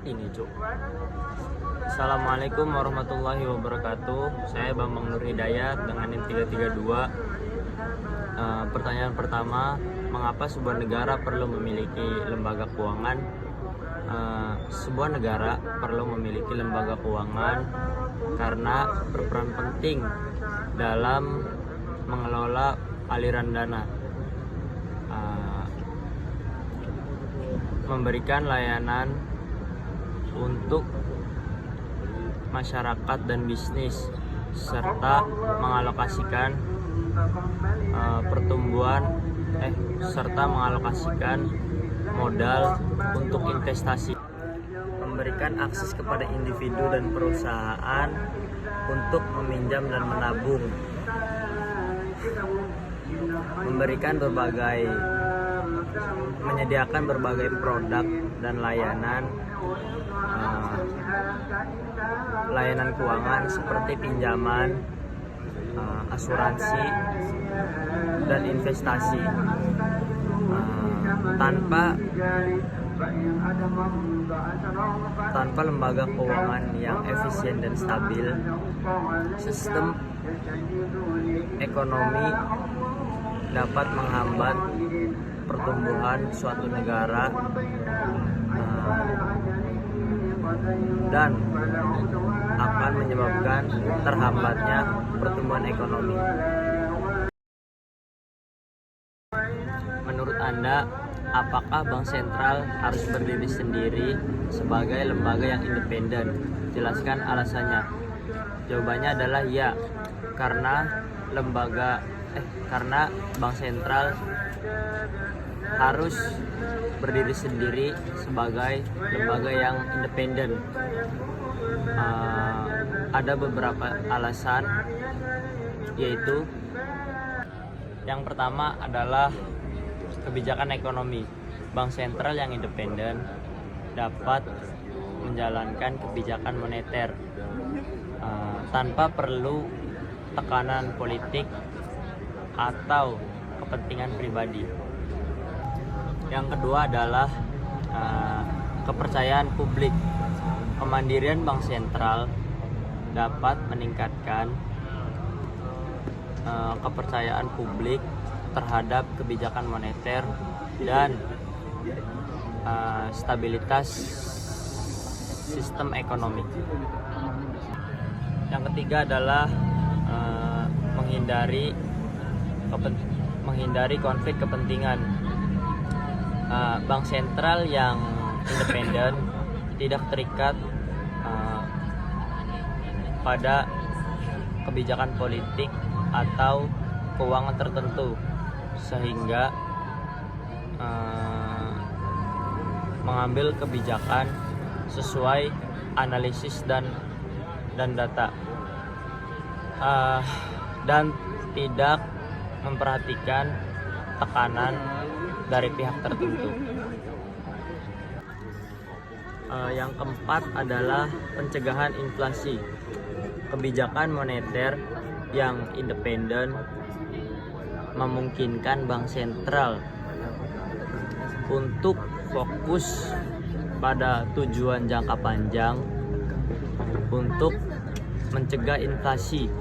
ini, Cuk. Assalamualaikum warahmatullahi wabarakatuh. Saya Bambang Nur Hidayat dengan NIM 332. Pertanyaan pertama, mengapa sebuah negara perlu memiliki lembaga keuangan? Sebuah negara perlu memiliki lembaga keuangan karena berperan penting dalam mengelola aliran dana, memberikan layanan untuk masyarakat dan bisnis, serta mengalokasikan modal untuk investasi, memberikan akses kepada individu dan perusahaan untuk meminjam dan menabung, menyediakan berbagai produk dan layanan keuangan seperti pinjaman, asuransi, dan investasi. Tanpa lembaga keuangan yang efisien dan stabil, sistem ekonomi dapat menghambat pertumbuhan suatu negara dan akan menyebabkan terhambatnya pertumbuhan ekonomi. Menurut Anda, apakah bank sentral harus berdiri sendiri sebagai lembaga yang independen? Jelaskan alasannya. Jawabannya adalah ya, karena bank sentral harus berdiri sendiri sebagai lembaga yang independen. Ada beberapa alasan, yaitu yang pertama adalah kebijakan ekonomi. Bank sentral yang independen dapat menjalankan kebijakan moneter tanpa perlu tekanan politik atau kepentingan pribadi. Yang kedua adalah kepercayaan publik. Kemandirian bank sentral dapat meningkatkan kepercayaan publik terhadap kebijakan moneter dan stabilitas sistem ekonomi. Yang ketiga adalah menghindari konflik kepentingan. Bank sentral yang independen tidak terikat pada kebijakan politik atau keuangan tertentu, sehingga mengambil kebijakan sesuai analisis dan data, dan tidak memperhatikan tekanan dari pihak tertentu. Yang keempat adalah pencegahan inflasi. Kebijakan moneter yang independen memungkinkan bank sentral untuk fokus pada tujuan jangka panjang untuk mencegah inflasi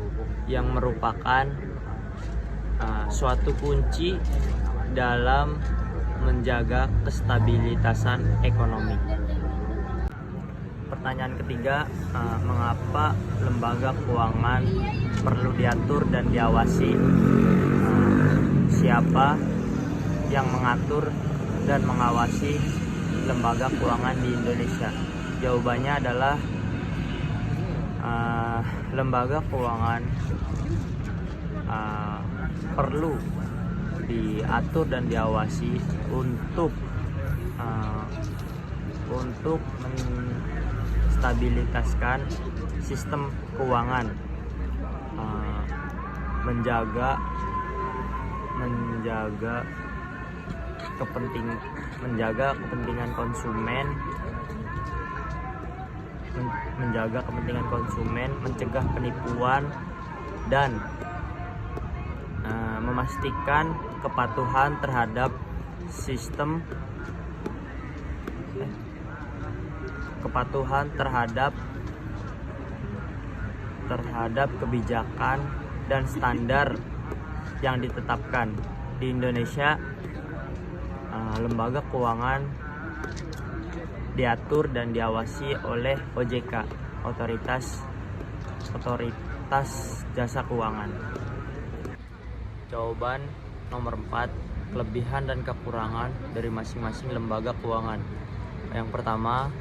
yang merupakan suatu kunci dalam menjaga kestabilitasan ekonomi. Pertanyaan ketiga, mengapa lembaga keuangan perlu diatur dan diawasi? Siapa yang mengatur dan mengawasi lembaga keuangan di Indonesia? Jawabannya adalah lembaga keuangan perlu diatur dan diawasi untuk menstabilitaskan sistem keuangan, menjaga kepentingan konsumen, mencegah penipuan, dan memastikan kepatuhan terhadap sistem kepatuhan terhadap kebijakan dan standar yang ditetapkan. Di Indonesia, lembaga keuangan diatur dan diawasi oleh OJK, Otoritas Jasa Keuangan. Jawaban nomor 4, kelebihan dan kekurangan dari masing-masing lembaga keuangan. Yang pertama,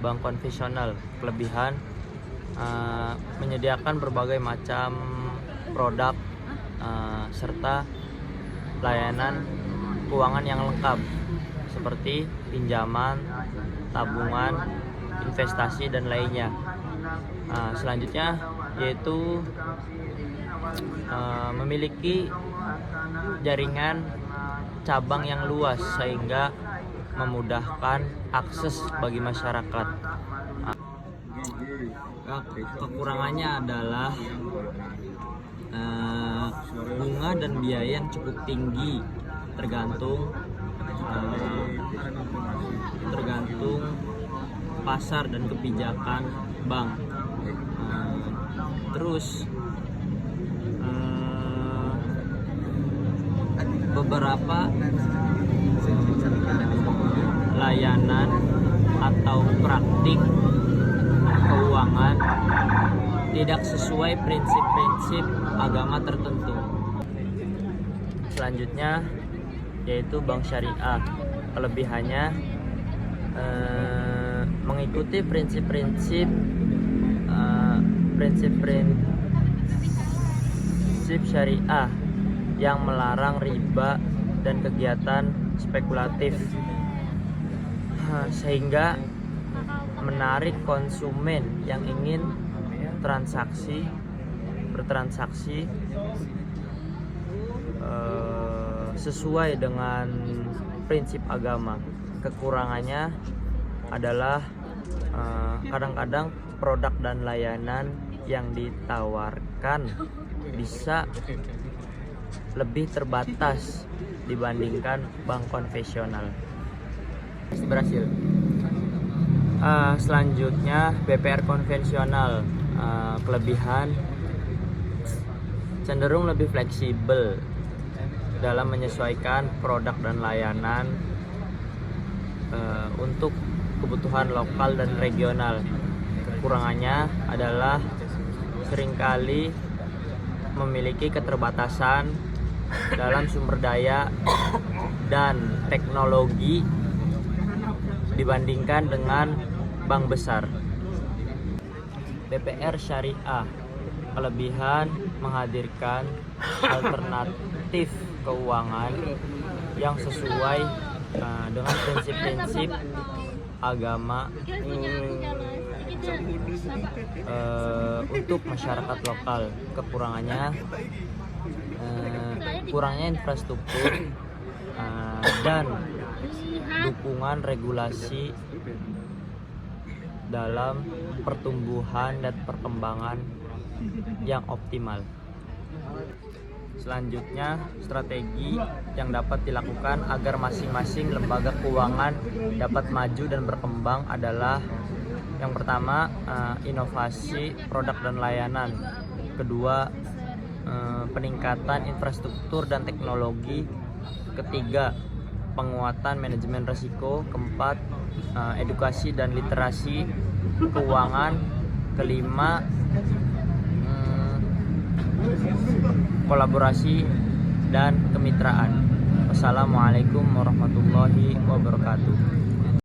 bank konvensional. Kelebihan, menyediakan berbagai macam produk serta layanan keuangan yang lengkap seperti pinjaman, tabungan, investasi, dan lainnya. Selanjutnya yaitu memiliki jaringan cabang yang luas sehingga memudahkan akses bagi masyarakat. Kekurangannya adalah bunga dan biaya yang cukup tinggi, tergantung pasar dan kebijakan bank. Terus beberapa layanan atau praktik keuangan tidak sesuai prinsip-prinsip agama tertentu. Selanjutnya yaitu bank syariah. Kelebihannya mengikuti prinsip syariah yang melarang riba dan kegiatan spekulatif, sehingga menarik konsumen yang ingin bertransaksi sesuai dengan prinsip agama. Kekurangannya adalah kadang-kadang produk dan layanan yang ditawarkan bisa lebih terbatas dibandingkan bank konvensional. Berhasil. Selanjutnya BPR konvensional. Kelebihan cenderung lebih fleksibel dalam menyesuaikan produk dan layanan untuk kebutuhan lokal dan regional. Kekurangannya adalah seringkali memiliki keterbatasan dalam sumber daya dan teknologi dibandingkan dengan bank besar. BPR syariah. Kelebihan menghadirkan alternatif keuangan yang sesuai dengan prinsip-prinsip agama untuk masyarakat lokal. Kekurangannya kurangnya infrastruktur dan dukungan regulasi dalam pertumbuhan dan perkembangan yang optimal. Selanjutnya, strategi yang dapat dilakukan agar masing-masing lembaga keuangan dapat maju dan berkembang adalah: yang pertama, inovasi produk dan layanan. Kedua, peningkatan infrastruktur dan teknologi. Ketiga, penguatan manajemen risiko. Keempat, edukasi dan literasi keuangan. Kelima, kolaborasi dan kemitraan. Wassalamualaikum warahmatullahi wabarakatuh.